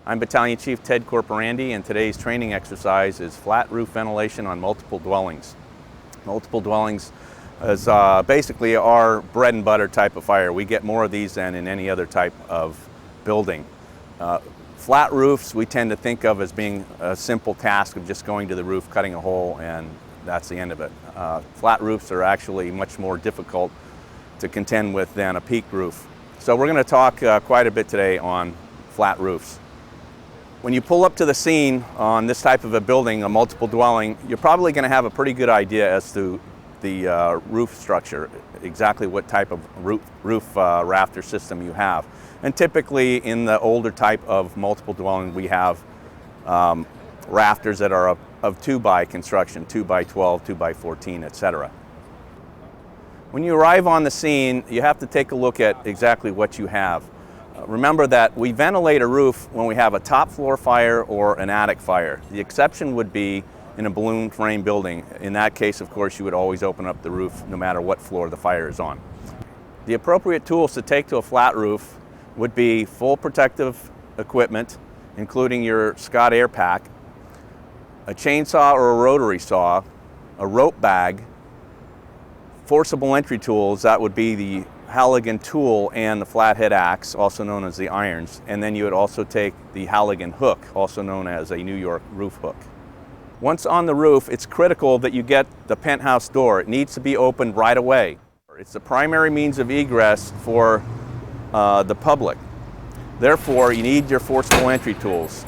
I'm Battalion Chief Ted Corporandi, and today's training exercise is flat roof ventilation on multiple dwellings. Multiple dwellings is basically our bread and butter type of fire. We get more of these than in any other type of building. Flat roofs we tend to think of as being a simple task of just going to the roof, cutting a hole, and that's the end of it. Flat roofs are actually much more difficult to contend with than a peaked roof. So we're going to talk quite a bit today on flat roofs. When you pull up to the scene on this type of a building, a multiple dwelling, you're probably going to have a pretty good idea as to the roof structure, exactly what type of roof rafter system you have. And typically in the older type of multiple dwelling, we have rafters that are of 2x construction, 2x12, 2x14, etc. When you arrive on the scene, you have to take a look at exactly what you have. Remember that we ventilate a roof when we have a top floor fire or an attic fire. The exception would be in a balloon frame building. In that case, of course, you would always open up the roof no matter what floor the fire is on. The appropriate tools to take to a flat roof would be full protective equipment, including your Scott Air Pack, a chainsaw or a rotary saw, a rope bag, forcible entry tools, that would be the Halligan tool and the flathead axe, also known as the irons, and then you would also take the Halligan hook, also known as a New York roof hook. Once on the roof, it's critical that you get the penthouse door. It needs to be opened right away. It's the primary means of egress for the public. Therefore, you need your forcible entry tools.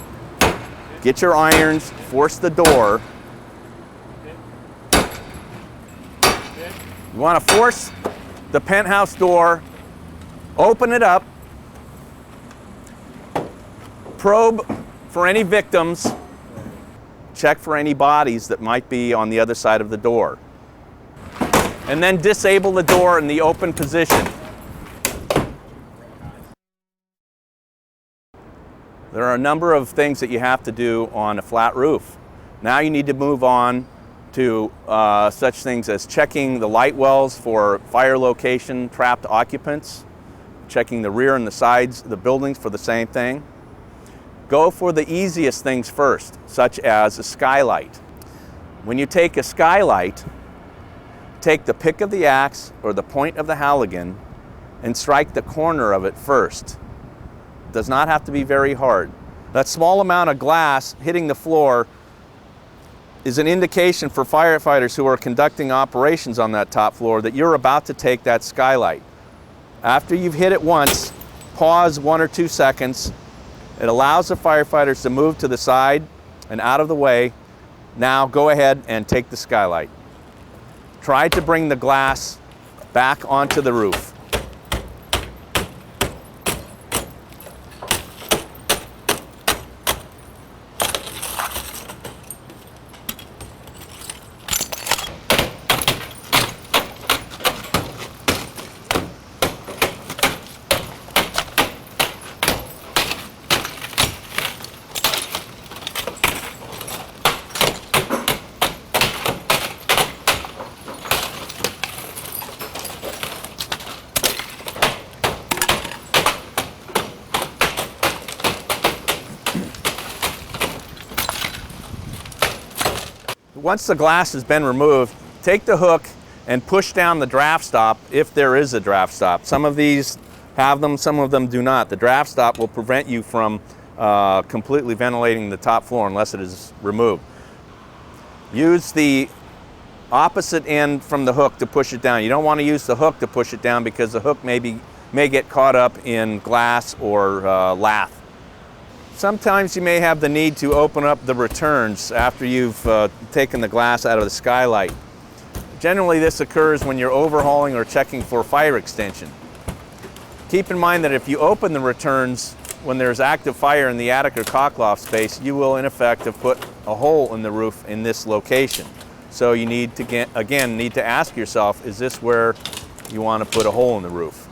Get your irons, force the door. You want to force the penthouse door, open it up, probe for any victims, check for any bodies that might be on the other side of the door, and then disable the door in the open position. There are a number of things that you have to do on a flat roof. Now you need to move on to such things as checking the light wells for fire location, trapped occupants, checking the rear and the sides of the buildings for the same thing. Go for the easiest things first, such as a skylight. When you take a skylight, take the pick of the axe or the point of the Halligan and strike the corner of it first. It does not have to be very hard. That small amount of glass hitting the floor is an indication for firefighters who are conducting operations on that top floor that you're about to take that skylight. After you've hit it once, pause 1 or 2 seconds. It allows the firefighters to move to the side and out of the way. Now go ahead and take the skylight. Try to bring the glass back onto the roof. Once the glass has been removed, take the hook and push down the draft stop if there is a draft stop. Some of these have them, some of them do not. The draft stop will prevent you from completely ventilating the top floor unless it is removed. Use the opposite end from the hook to push it down. You don't want to use the hook to push it down because the hook may get caught up in glass or lath. Sometimes you may have the need to open up the returns after you've taken the glass out of the skylight. Generally, this occurs when you're overhauling or checking for fire extension. Keep in mind that if you open the returns when there's active fire in the attic or cockloft space, you will in effect have put a hole in the roof in this location. So you need to, again, need to ask yourself, is this where you want to put a hole in the roof?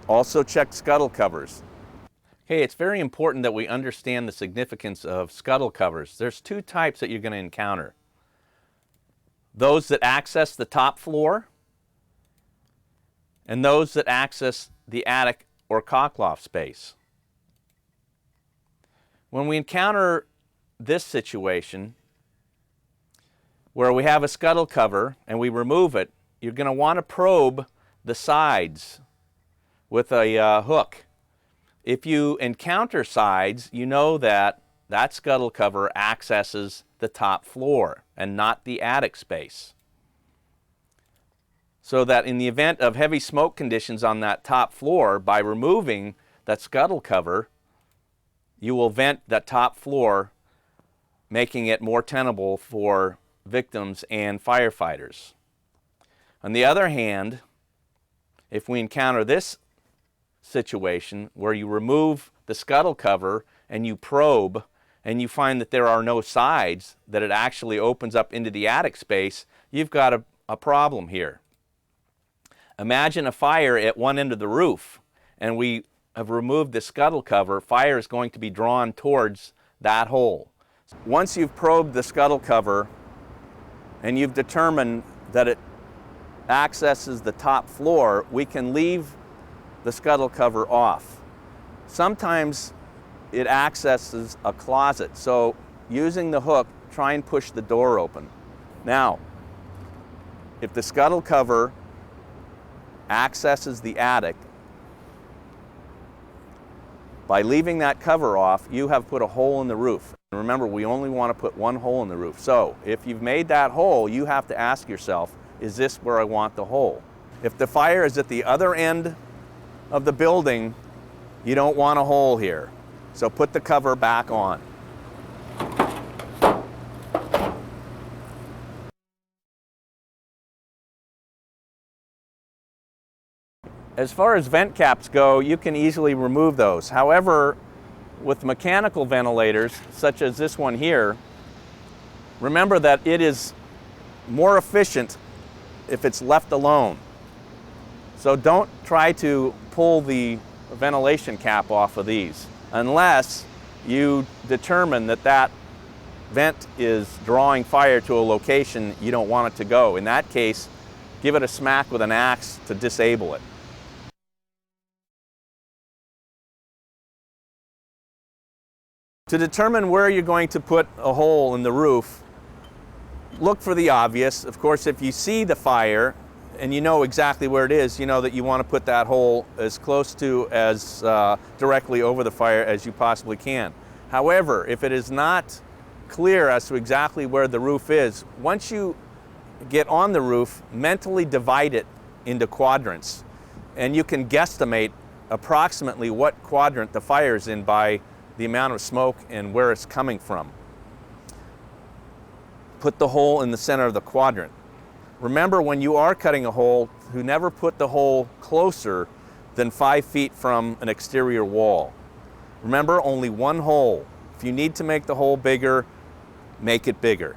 Also check scuttle covers. Okay, it's very important that we understand the significance of scuttle covers. There's two types that you're going to encounter. Those that access the top floor and those that access the attic or cockloft space. When we encounter this situation where we have a scuttle cover and we remove it, you're going to want to probe the sides with a hook. If you encounter sides, you know that that scuttle cover accesses the top floor and not the attic space. So that in the event of heavy smoke conditions on that top floor, by removing that scuttle cover, you will vent that top floor, making it more tenable for victims and firefighters. On the other hand, if we encounter this situation where you remove the scuttle cover and you probe and you find that there are no sides, that it actually opens up into the attic space, you've got a problem here. Imagine a fire at one end of the roof and we have removed the scuttle cover. Fire is going to be drawn towards that hole. Once you've probed the scuttle cover and you've determined that it accesses the top floor, we can leave the scuttle cover off. Sometimes it accesses a closet, so using the hook, try and push the door open. Now, if the scuttle cover accesses the attic, by leaving that cover off, you have put a hole in the roof. And remember, we only want to put one hole in the roof. So if you've made that hole, you have to ask yourself, is this where I want the hole? If the fire is at the other end of the building, you don't want a hole here. So put the cover back on. As far as vent caps go, you can easily remove those. However, with mechanical ventilators, such as this one here, remember that it is more efficient if it's left alone. So don't try to pull the ventilation cap off of these unless you determine that that vent is drawing fire to a location you don't want it to go. In that case, give it a smack with an axe to disable it. To determine where you're going to put a hole in the roof, look for the obvious. Of course, if you see the fire and you know exactly where it is, you know that you want to put that hole as close to as directly over the fire as you possibly can. However, if it is not clear as to exactly where the roof is, once you get on the roof, mentally divide it into quadrants, and you can guesstimate approximately what quadrant the fire is in by the amount of smoke and where it's coming from. Put the hole in the center of the quadrant. Remember, when you are cutting a hole, to never put the hole closer than 5 feet from an exterior wall. Remember, only one hole. If you need to make the hole bigger, make it bigger.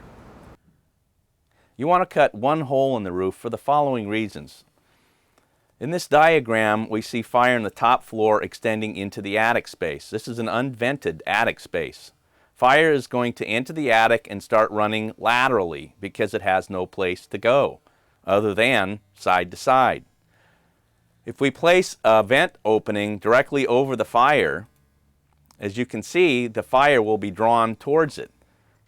You want to cut one hole in the roof for the following reasons. In this diagram, we see fire in the top floor extending into the attic space. This is an unvented attic space. Fire is going to enter the attic and start running laterally because it has no place to go other than side to side. If we place a vent opening directly over the fire, as you can see, the fire will be drawn towards it.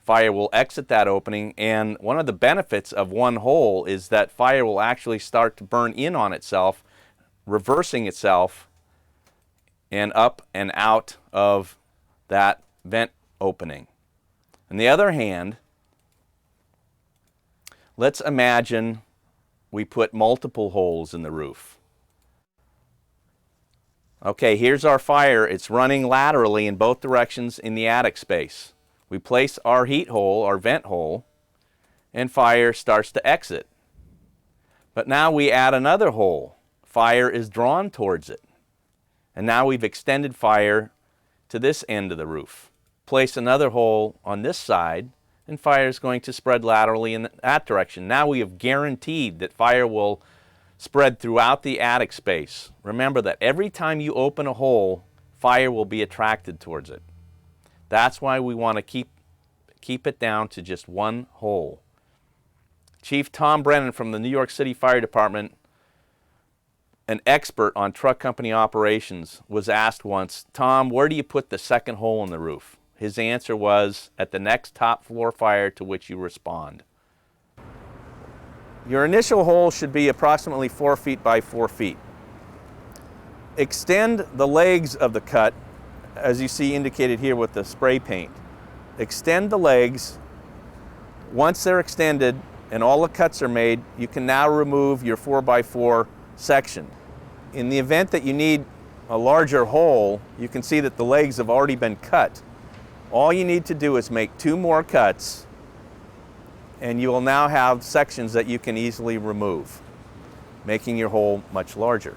Fire will exit that opening, and one of the benefits of one hole is that fire will actually start to burn in on itself, reversing itself and up and out of that vent opening. On the other hand, let's imagine we put multiple holes in the roof. Okay, here's our fire. It's running laterally in both directions in the attic space. We place our heat hole, our vent hole, and fire starts to exit. But now we add another hole. Fire is drawn towards it. And now we've extended fire to this end of the roof. Place another hole on this side, and fire is going to spread laterally in that direction. Now we have guaranteed that fire will spread throughout the attic space. Remember that every time you open a hole, fire will be attracted towards it. That's why we want to keep it down to just one hole. Chief Tom Brennan from the New York City Fire Department an expert on truck company operations was asked once, "Tom, where do you put the second hole in the roof?" His answer was, "At the next top floor fire to which you respond." Your initial hole should be approximately 4 feet by 4 feet. Extend the legs of the cut, as you see indicated here with the spray paint. Extend the legs. Once they're extended and all the cuts are made, you can now remove your 4 by 4 section. In the event that you need a larger hole, you can see that the legs have already been cut. All you need to do is make 2 more cuts, and you will now have sections that you can easily remove, making your hole much larger.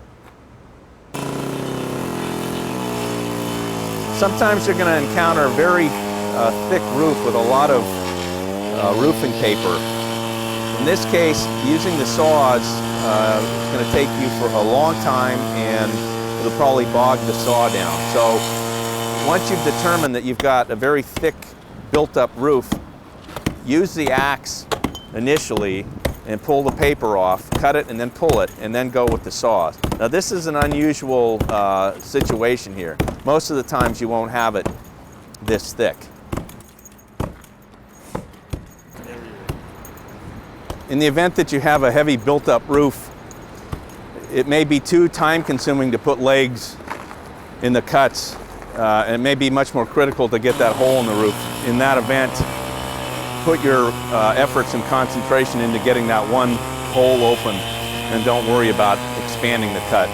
Sometimes you're going to encounter a very thick roof with a lot of roofing paper. In this case, using the saws is going to take you for a long time, and it'll probably bog the saw down. So once you've determined that you've got a very thick built-up roof, use the axe initially and pull the paper off, cut it and then pull it, and then go with the saws. Now this is an unusual situation here. Most of the times you won't have it this thick. In the event that you have a heavy built-up roof, it may be too time-consuming to put legs in the cuts, and it may be much more critical to get that hole in the roof. In that event, put your efforts and concentration into getting that one hole open, and don't worry about expanding the cut.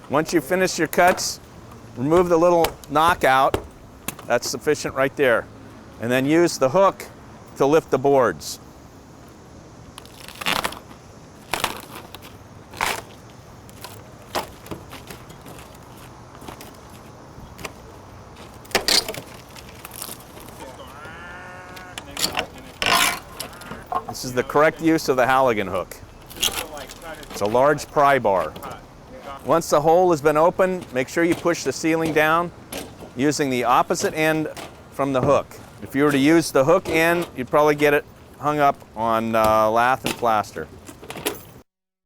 Once you finish your cuts, remove the little knockout. That's sufficient right there. And then use the hook to lift the boards. This is the correct use of the Halligan hook. It's a large pry bar. Once the hole has been opened, make sure you push the ceiling down using the opposite end from the hook. If you were to use the hook end, you'd probably get it hung up on lath and plaster.